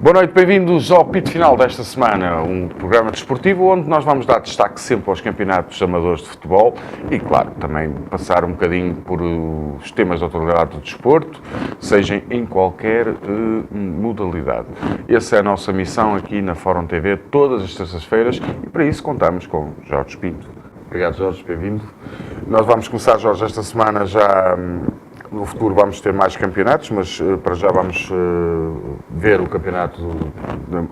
Boa noite, bem-vindos ao Pito Final desta semana, um programa desportivo onde nós vamos dar destaque sempre aos campeonatos amadores de futebol e, claro, também passar um bocadinho por os temas de atualidade do desporto, seja em qualquer modalidade. Essa é a nossa missão aqui na Fórum TV, todas as terças-feiras, e para isso contamos com Jorge Pinto. Obrigado, Jorge, bem-vindo. Nós vamos começar, Jorge, esta semana já... No futuro vamos ter mais campeonatos, mas para já vamos ver o campeonato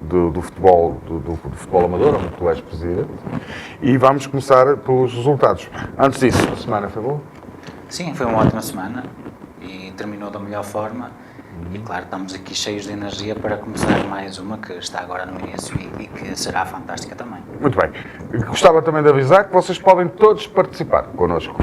do futebol, do futebol amador, onde tu és presidente, e vamos começar pelos resultados. Antes disso, a semana foi boa? Sim, foi uma ótima semana e terminou da melhor forma. E claro, estamos aqui cheios de energia para começar mais uma que está agora no início e que será fantástica também. Muito bem. Gostava também de avisar que vocês podem todos participar connosco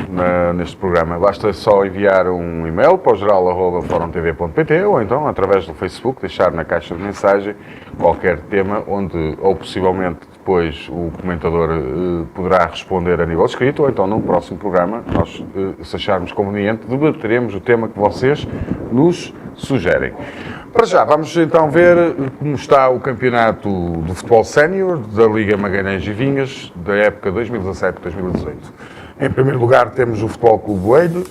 neste programa. Basta só enviar um e-mail para o geral@forumtv.pt ou então através do Facebook, deixar na caixa de mensagem qualquer tema onde, ou possivelmente depois o comentador poderá responder a nível escrito, ou então no próximo programa, nós, se acharmos conveniente, debateremos o tema que vocês nos sugerem. Para já, vamos então ver como está o campeonato do futebol sénior da Liga Magalhães e Vinhas da época 2017-2018. Em primeiro lugar temos o Futebol Clube Boelho,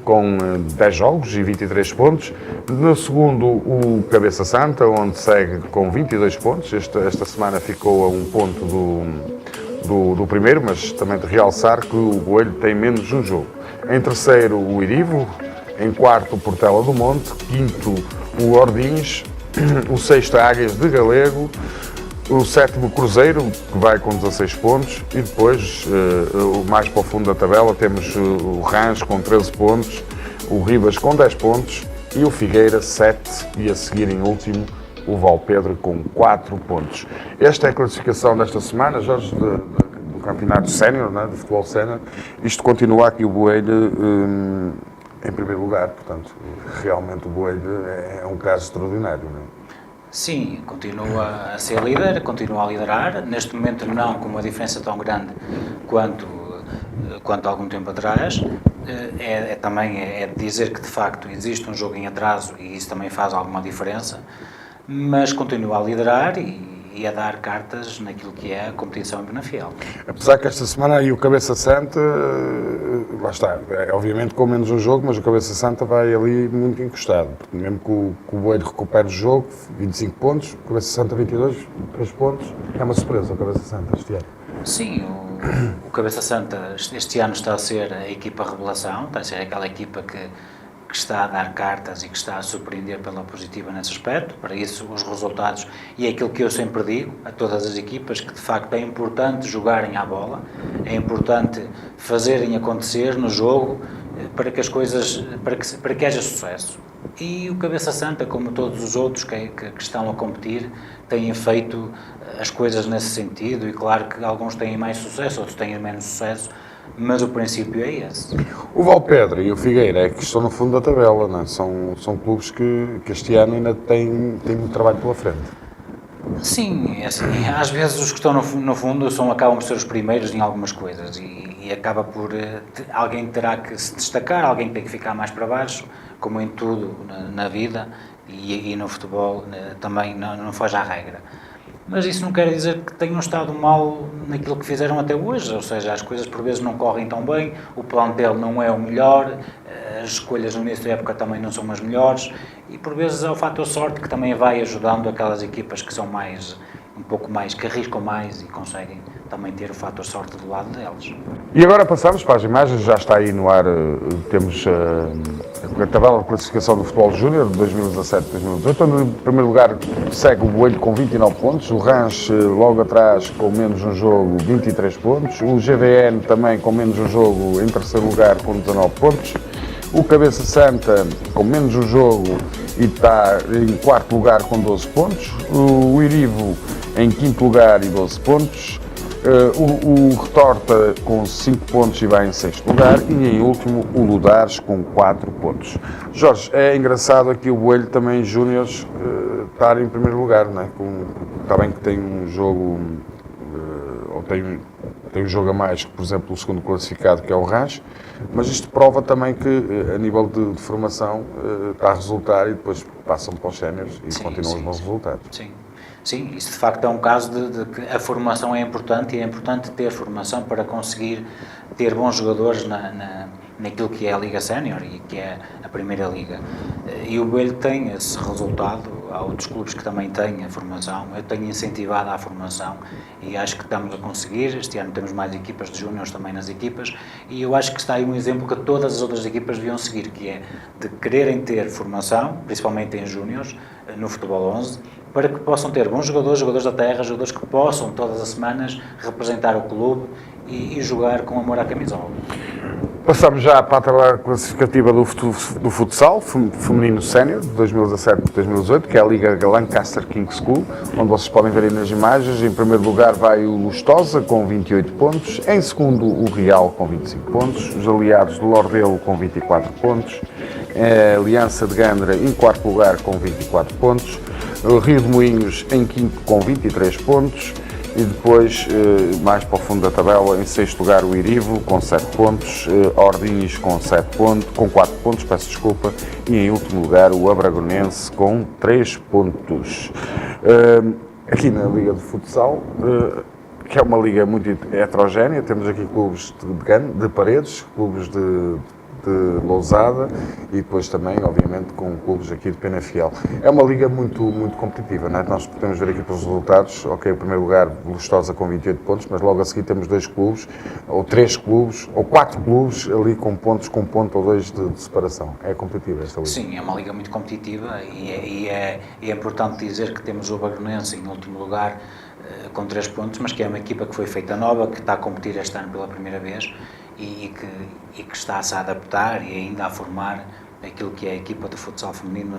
com 10 jogos e 23 pontos. No segundo, o Cabeça Santa, onde segue com 22 pontos. Esta semana ficou a um ponto do primeiro, mas também de realçar que o Boelho tem menos um jogo. Em terceiro, o Irivo. Em quarto, o Portela do Monte. Quinto, o Ordins. O sexto, a Águias de Galego. O sétimo, Cruzeiro, que vai com 16 pontos. E depois, mais para o fundo da tabela, temos o Rãs com 13 pontos. O Ribas com 10 pontos. E o Figueira, 7. E a seguir, em último, o Valpedro com 4 pontos. Esta é a classificação desta semana, Jorge, do campeonato sénior, né, de futebol sénior. Isto continua aqui o Boelho em primeiro lugar, portanto, realmente o Boelho é um caso extraordinário, não é? Sim, continua a ser líder, continua a liderar, neste momento não com uma diferença tão grande quanto há algum tempo atrás. Também é dizer que de facto existe um jogo em atraso e isso também faz alguma diferença, mas continua a liderar e a dar cartas naquilo que é a competição em Penafiel. Apesar que esta semana aí o Cabeça Santa, lá está, obviamente com menos um jogo, mas o Cabeça Santa vai ali muito encostado, porque mesmo que o Boelho recupere o jogo, 25 pontos, o Cabeça Santa 22, 3 pontos, é uma surpresa o Cabeça Santa este ano. Sim, o Cabeça Santa este ano está a ser a equipa revelação, está a ser aquela equipa que está a dar cartas e que está a surpreender pela positiva nesse aspecto. Para isso, os resultados, e é aquilo que eu sempre digo a todas as equipas, que de facto é importante jogarem à bola, é importante fazerem acontecer no jogo para que as coisas, para que haja sucesso. E o Cabeça Santa, como todos os outros que estão a competir, têm feito as coisas nesse sentido, e claro que alguns têm mais sucesso, outros têm menos sucesso, mas o princípio é esse. O Valpedro e o Figueira é que estão no fundo da tabela, não é? São clubes que este ano ainda têm muito trabalho pela frente. Sim, é assim, às vezes os que estão no fundo acabam por ser os primeiros em algumas coisas e acaba por... alguém terá que se destacar, alguém tem que ficar mais para baixo, como em tudo na vida e no futebol também não foge à regra. Mas isso não quer dizer que tenham estado mal naquilo que fizeram até hoje, ou seja, as coisas por vezes não correm tão bem, o plantel não é o melhor, as escolhas no início da época também não são as melhores e por vezes é o fator sorte que também vai ajudando aquelas equipas que são um pouco mais, que arriscam mais e conseguem também ter o fator sorte do lado deles. E agora passamos para as imagens, já está aí no ar, temos a tabela de classificação do futebol júnior de 2017-2018, onde em primeiro lugar segue o Boelho com 29 pontos, o Rãs logo atrás com menos um jogo 23 pontos, o GVN também com menos um jogo em terceiro lugar com 19 pontos, o Cabeça Santa com menos um jogo e está em quarto lugar com 12 pontos, o Irivo em quinto lugar e 12 pontos, o Retorta com 5 pontos e vai em sexto lugar e em último o Ludares com 4 pontos. Jorge, é engraçado aqui o Boelho também Júniores estar em primeiro lugar, não é? Está bem que tem um jogo, ou tem tem um jogo a mais que, por exemplo, o segundo classificado, que é o Rãs, mas isto prova também que, a nível de formação, está a resultar e depois passam para os séniores e continuam os bons resultados. Sim. Sim, isso de facto é um caso de que a formação é importante e é importante ter formação para conseguir ter bons jogadores naquilo que é a Liga Sénior e que é a Primeira Liga. E o Boelho tem esse resultado, há outros clubes que também têm a formação, eu tenho incentivado a formação e acho que estamos a conseguir. Este ano temos mais equipas de júniores também nas equipas e eu acho que está aí um exemplo que todas as outras equipas deviam seguir, que é de quererem ter formação, principalmente em júniores, no futebol 11, para que possam ter bons jogadores, jogadores da terra, jogadores que possam todas as semanas representar o clube e jogar com amor à camisola. Passamos já para a tabela classificativa do futsal feminino sénior de 2017-2018, que é a Liga Lancaster Kings School, onde vocês podem ver aí nas imagens. Em primeiro lugar vai o Lustosa com 28 pontos, em segundo o Real com 25 pontos, os aliados do Lordelo com 24 pontos, a Aliança de Gandra em quarto lugar com 24 pontos, o Rio de Moinhos em quinto com 23 pontos, e depois, mais para o fundo da tabela, em sexto lugar o Irivo com 7 pontos, Ordins com 4 pontos, peço desculpa, e em último lugar o Abragonense com 3 pontos. Aqui na Liga de Futsal, que é uma liga muito heterogénea, temos aqui clubes de Paredes, clubes de Lousada e depois também, obviamente, com clubes aqui de Penafiel. É uma liga muito competitiva, não é? Nós podemos ver aqui pelos resultados, ok, em primeiro lugar, Lustosa com 28 pontos, mas logo a seguir temos 2 clubes, ou 3 clubes, ou 4 clubes ali com ponto ou 2 de separação. É competitiva esta liga? Sim, é uma liga muito competitiva e é importante dizer que temos o Abragonense em último lugar com 3 pontos, mas que é uma equipa que foi feita nova, que está a competir este ano pela primeira vez e que está-se a adaptar e ainda a formar aquilo que é a equipa de futsal feminino,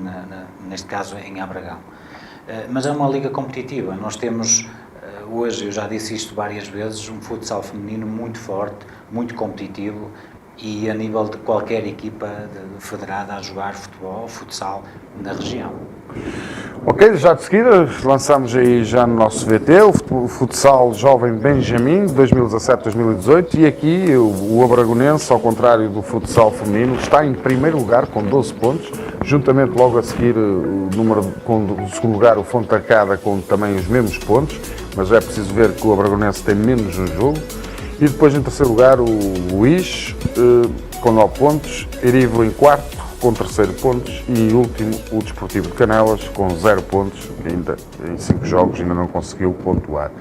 neste caso em Abragão. Mas é uma liga competitiva. Nós temos hoje, eu já disse isto várias vezes, um futsal feminino muito forte, muito competitivo e a nível de qualquer equipa federada a jogar futsal na região. Ok, já de seguida lançamos aí já no nosso VT o futsal jovem Benjamin 2017-2018 e aqui o Abragonense, ao contrário do futsal feminino, está em primeiro lugar com 12 pontos, juntamente logo a seguir com o segundo lugar o Fonte Arcada com também os mesmos pontos, mas é preciso ver que o Abragonense tem menos no jogo. E depois em terceiro lugar o Luís com 9 pontos, Erivo em quarto com 3 pontos e último o Desportivo de Canelas com 0 pontos, ainda em 5 jogos ainda não conseguiu pontuar.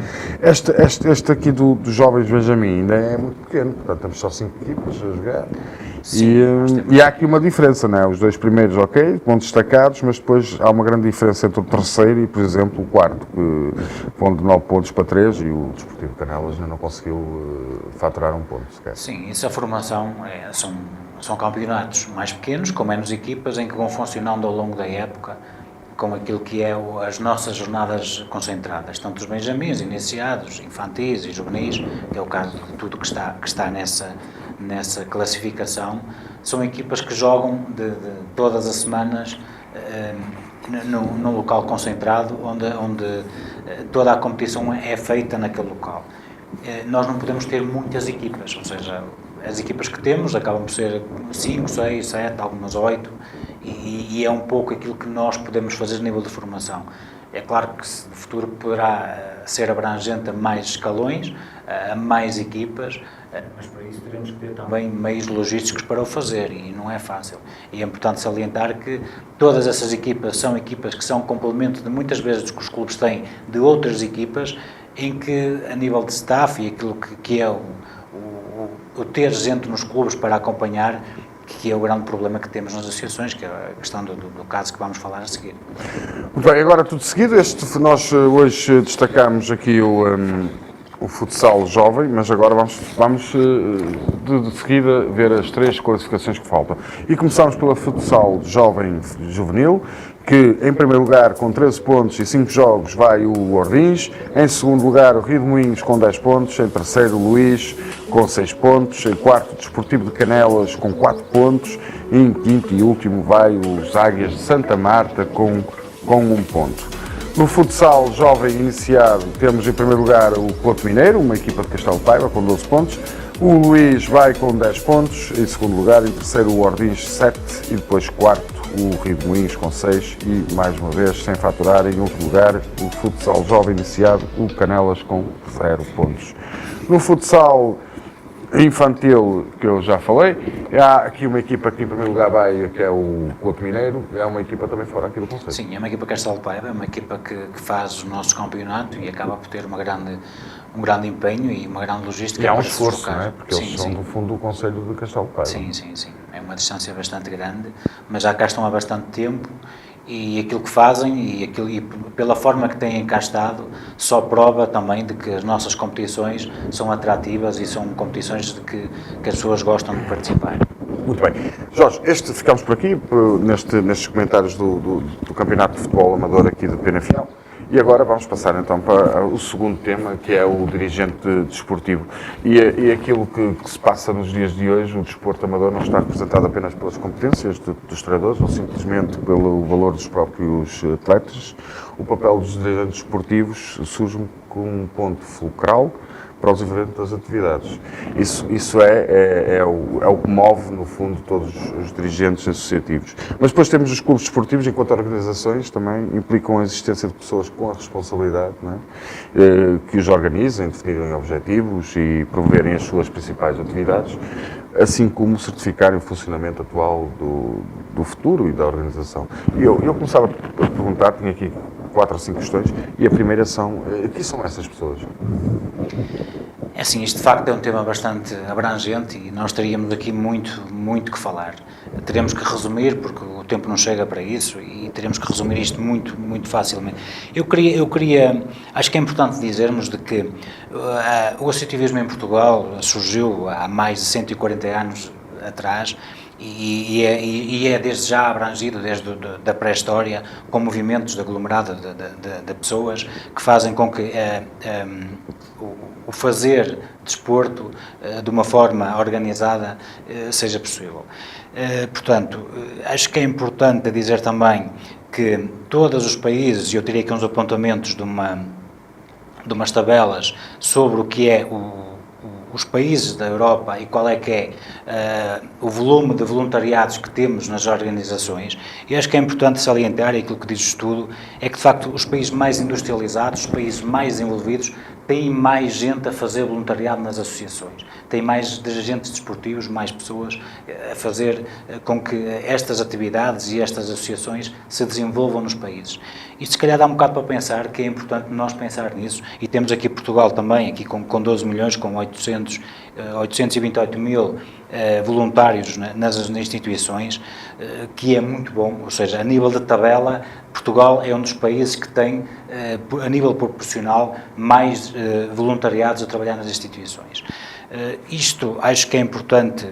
Este aqui dos jovens Benjamin ainda é muito pequeno, portanto temos só 5 equipas a jogar. Sim, e há aqui uma diferença, não é? Os 2 primeiros, ok, vão destacados, mas depois há uma grande diferença entre o terceiro e, por exemplo, o quarto, que vão de 9 pontos para 3 e o Desportivo de Canelas ainda não conseguiu faturar 1 ponto sequer. Sim, isso a formação são campeonatos mais pequenos, com menos equipas, em que vão funcionando ao longo da época com aquilo que é as nossas jornadas concentradas, tanto os benjamins, iniciados, infantis e juvenis, que é o caso de tudo que está nessa classificação. São equipas que jogam de todas as semanas num local concentrado, onde toda a competição é feita naquele local. Nós não podemos ter muitas equipas, ou seja, as equipas que temos acabam por ser 5, 6, 7, algumas 8, e é um pouco aquilo que nós podemos fazer a nível de formação. É claro que no futuro poderá ser abrangente a mais escalões, a mais equipas, mas para isso teremos que ter também meios logísticos para o fazer e não é fácil. E é importante salientar que todas essas equipas que são complemento de muitas vezes que os clubes têm de outras equipas, em que a nível de staff e aquilo que é o ter gente nos clubes para acompanhar, que é o grande problema que temos nas associações, que é a questão do caso que vamos falar a seguir. Muito bem, agora tudo seguido, nós hoje destacamos aqui o futsal jovem, mas agora vamos de seguida ver as 3 classificações que faltam. E começamos pela futsal jovem juvenil, que em primeiro lugar com 13 pontos e 5 jogos vai o Ordins, em segundo lugar o Rio de Moinhos com 10 pontos, em terceiro o Luís com 6 pontos, em quarto o Desportivo de Canelas com 4 pontos e em quinto e último vai os Águias de Santa Marta com 1 ponto. No futsal jovem iniciado, temos em primeiro lugar o Porto Mineiro, uma equipa de Castelo de Paiva com 12 pontos. O Luís vai com 10 pontos, em segundo lugar, em terceiro o Ordins 7 e depois quarto o Rio de Moinhos com 6 e, mais uma vez, sem faturar, em último lugar, o futsal jovem iniciado, o Canelas com 0 pontos. No futsal infantil, que eu já falei, há aqui uma equipa que em primeiro lugar vai, que é o Couto Mineiro, é uma equipa também fora aqui do concelho. Sim, é uma equipa Castelo de Paiva, é uma equipa que faz o nosso campeonato e acaba por ter um grande empenho e uma grande logística. E há um para se esforço, deslocar. não é? Porque eles Sim, são sim. do fundo do concelho de Castelo de Paiva. Sim. É uma distância bastante grande, mas já cá estão há bastante tempo e aquilo que fazem e pela forma que têm cá estado só prova também de que as nossas competições são atrativas e são competições de que as pessoas gostam de participar. Muito bem. Jorge, ficamos por aqui, nestes comentários do Campeonato de Futebol Amador aqui de Penafiel. E agora vamos passar então para o segundo tema, que é o dirigente desportivo. E aquilo que se passa nos dias de hoje, o desporto amador não está representado apenas pelas competências dos treinadores ou simplesmente pelo valor dos próprios atletas. O papel dos dirigentes desportivos surge como um ponto fulcral para o desenvolvimento das atividades. Isso é o que move, no fundo, todos os dirigentes associativos. Mas depois temos os clubes desportivos, enquanto organizações, também implicam a existência de pessoas com a responsabilidade, não é? Que os organizem, definirem objetivos e promoverem as suas principais atividades, assim como certificarem o funcionamento atual do futuro e da organização. E eu começava a perguntar, tinha aqui 4 ou 5 questões, e a primeira são, quem são essas pessoas? É assim, isto de facto é um tema bastante abrangente e nós teríamos aqui muito que falar. Teremos que resumir, porque o tempo não chega para isso, e teremos que resumir isto muito facilmente. Eu queria, acho que é importante dizermos de que o associativismo em Portugal surgiu há mais de 140 anos atrás, e é desde já abrangido, desde da pré-história, com movimentos de aglomerado de pessoas que fazem com que o fazer desporto de uma forma organizada seja possível. Portanto, acho que é importante dizer também que todos os países, e eu teria aqui uns apontamentos de umas tabelas sobre o que é os países da Europa e qual é que é o volume de voluntariados que temos nas organizações, e acho que é importante salientar, e aquilo que diz o estudo, é que de facto os países mais industrializados, os países mais envolvidos, têm mais gente a fazer voluntariado nas associações, têm mais dirigentes desportivos, mais pessoas a fazer com que estas atividades e estas associações se desenvolvam nos países. Isto se calhar dá um bocado para pensar que é importante nós pensar nisso, e temos aqui Portugal também, aqui com 12 milhões, com 828 mil voluntários nas instituições, que é muito bom, ou seja, a nível de tabela, Portugal é um dos países que tem, a nível proporcional, mais voluntariados a trabalhar nas instituições. Isto acho que é importante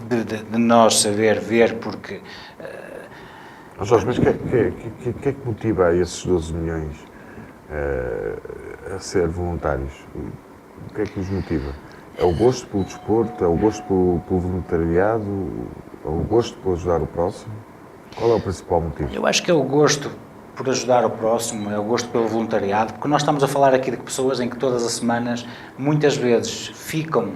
de nós saber ver, porque... Jorge, mas o que é que motiva esses 12 milhões a ser voluntários? O que é que os motiva? É o gosto pelo desporto? É o gosto pelo voluntariado? É o gosto por ajudar o próximo? Qual é o principal motivo? Eu acho que é o gosto por ajudar o próximo, é o gosto pelo voluntariado, porque nós estamos a falar aqui de pessoas em que todas as semanas, muitas vezes, ficam,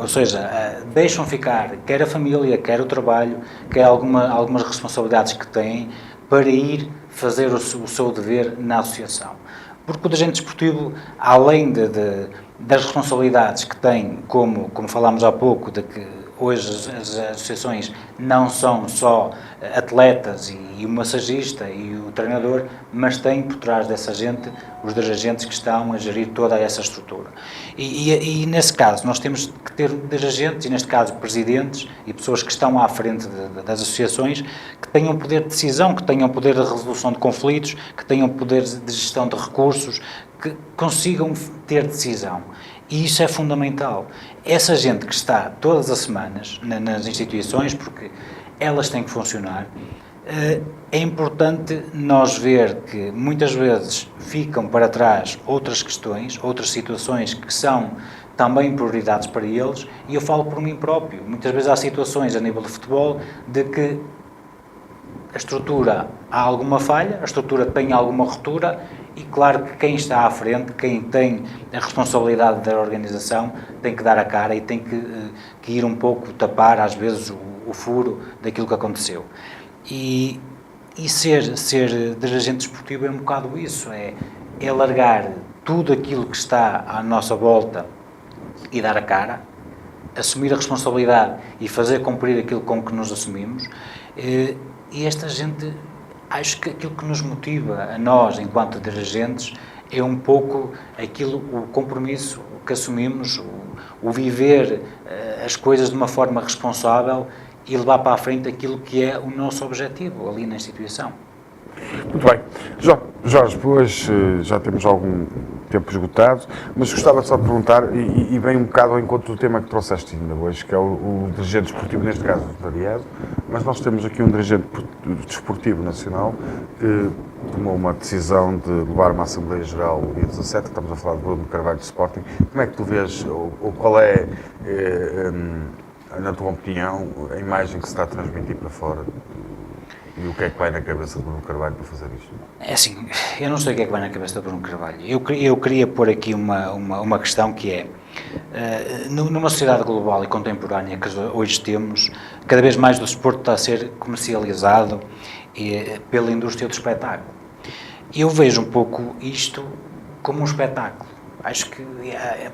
ou seja, deixam ficar quer a família, quer o trabalho, quer algumas responsabilidades que têm, para ir fazer o seu dever na associação. Porque o dirigente desportivo, além das responsabilidades que tem, como falámos há pouco, de que hoje as associações não são só atletas e o massagista e o treinador, mas têm por trás dessa gente os dirigentes que estão a gerir toda essa estrutura. E nesse caso, nós temos que ter dirigentes, e neste caso presidentes e pessoas que estão à frente das associações, que tenham poder de decisão, que tenham poder de resolução de conflitos, que tenham poder de gestão de recursos, que consigam ter decisão. E isso é fundamental. Essa gente que está todas as semanas nas instituições, porque elas têm que funcionar, é importante nós ver que muitas vezes ficam para trás outras questões, outras situações que são também prioridades para eles, e eu falo por mim próprio. Muitas vezes há situações a nível de futebol de que a estrutura há alguma falha, a estrutura tem alguma ruptura e claro que quem está à frente, quem tem a responsabilidade da organização, tem que dar a cara e tem que ir um pouco tapar, às vezes, o furo daquilo que aconteceu. E ser dirigente desportivo é um bocado isso, é largar tudo aquilo que está à nossa volta e dar a cara, assumir a responsabilidade e fazer cumprir aquilo com que nos assumimos. E esta gente, acho que aquilo que nos motiva a nós, enquanto dirigentes, é um pouco o compromisso que assumimos, o viver as coisas de uma forma responsável e levar para a frente aquilo que é o nosso objetivo ali na instituição. Muito bem. Jorge, pois já temos algum tempo esgotado, mas gostava só de perguntar, e vem um bocado ao encontro do tema que trouxeste ainda hoje, que é o dirigente desportivo, neste caso voluntariado, mas nós temos aqui um dirigente desportivo nacional que tomou uma decisão de levar uma Assembleia Geral no dia 17, estamos a falar de Bruno Carvalho de Sporting. Como é que tu vês, ou qual é, na tua opinião, a imagem que se está a transmitir para fora? E o que é que vai na cabeça de Bruno Carvalho para fazer isto? É assim, eu não sei o que é que vai na cabeça de Bruno Carvalho. Eu queria pôr aqui uma questão que é, numa sociedade global e contemporânea que hoje temos, cada vez mais o desporto está a ser comercializado pela indústria do espetáculo. Eu vejo um pouco isto como um espetáculo. Acho que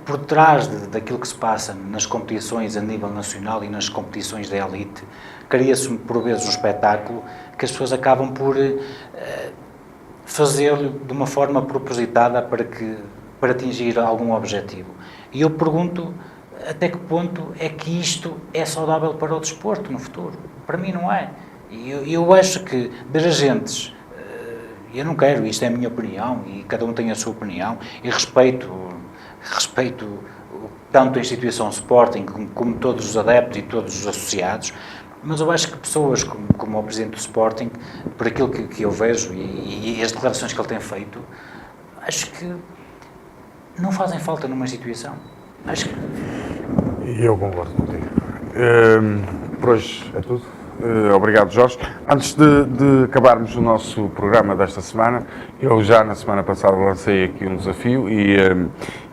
por trás daquilo que se passa nas competições a nível nacional e nas competições da elite, cria-se por vezes um espetáculo que as pessoas acabam por fazê-lo de uma forma propositada para atingir algum objetivo. E eu pergunto até que ponto é que isto é saudável para o desporto no futuro. Para mim não é. Eu acho que dirigentes, eu não quero, isto é a minha opinião e cada um tem a sua opinião e respeito tanto a instituição Sporting como todos os adeptos e todos os associados, mas eu acho que pessoas como o Presidente do Sporting, por aquilo que eu vejo e as declarações que ele tem feito, acho que não fazem falta numa instituição. Acho que... E eu concordo contigo. Por hoje é tudo. Obrigado, Jorge. Antes de acabarmos o nosso programa desta semana, eu já na semana passada lancei aqui um desafio e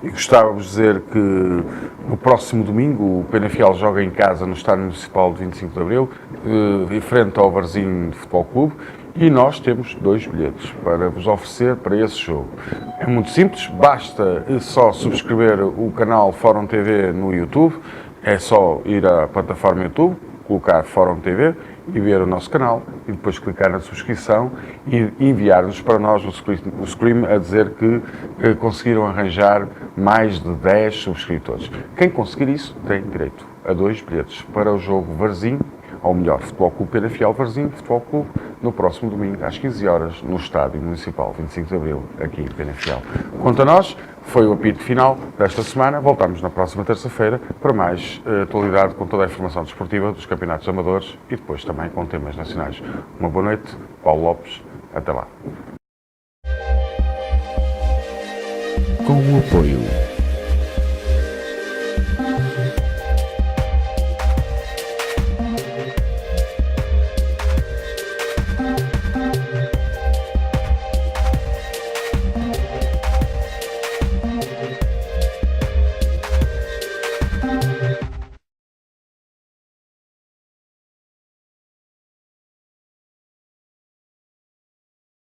gostava de dizer que no próximo domingo o Penafiel joga em casa no Estádio Municipal de 25 de Abril, frente ao Varzim de Futebol Clube, e nós temos 2 bilhetes para vos oferecer para esse jogo. É muito simples, basta só subscrever o canal Fórum TV no YouTube, é só ir à plataforma YouTube, colocar Fórum TV e ver o nosso canal e depois clicar na subscrição e enviar-nos para nós o screen a dizer que conseguiram arranjar mais de 10 subscritores. Quem conseguir isso tem direito a 2 bilhetes para o jogo Varzim, ou melhor, Futebol Clube Penafiel Varzim, Futebol Clube, no próximo domingo às 15 horas no Estádio Municipal 25 de Abril, aqui em Penafiel. Quanto a nós, foi o apito final desta semana. Voltamos na próxima terça-feira para mais atualidade com toda a informação desportiva dos campeonatos amadores e depois também com temas nacionais. Uma boa noite, Paulo Lopes, até lá. Com o apoio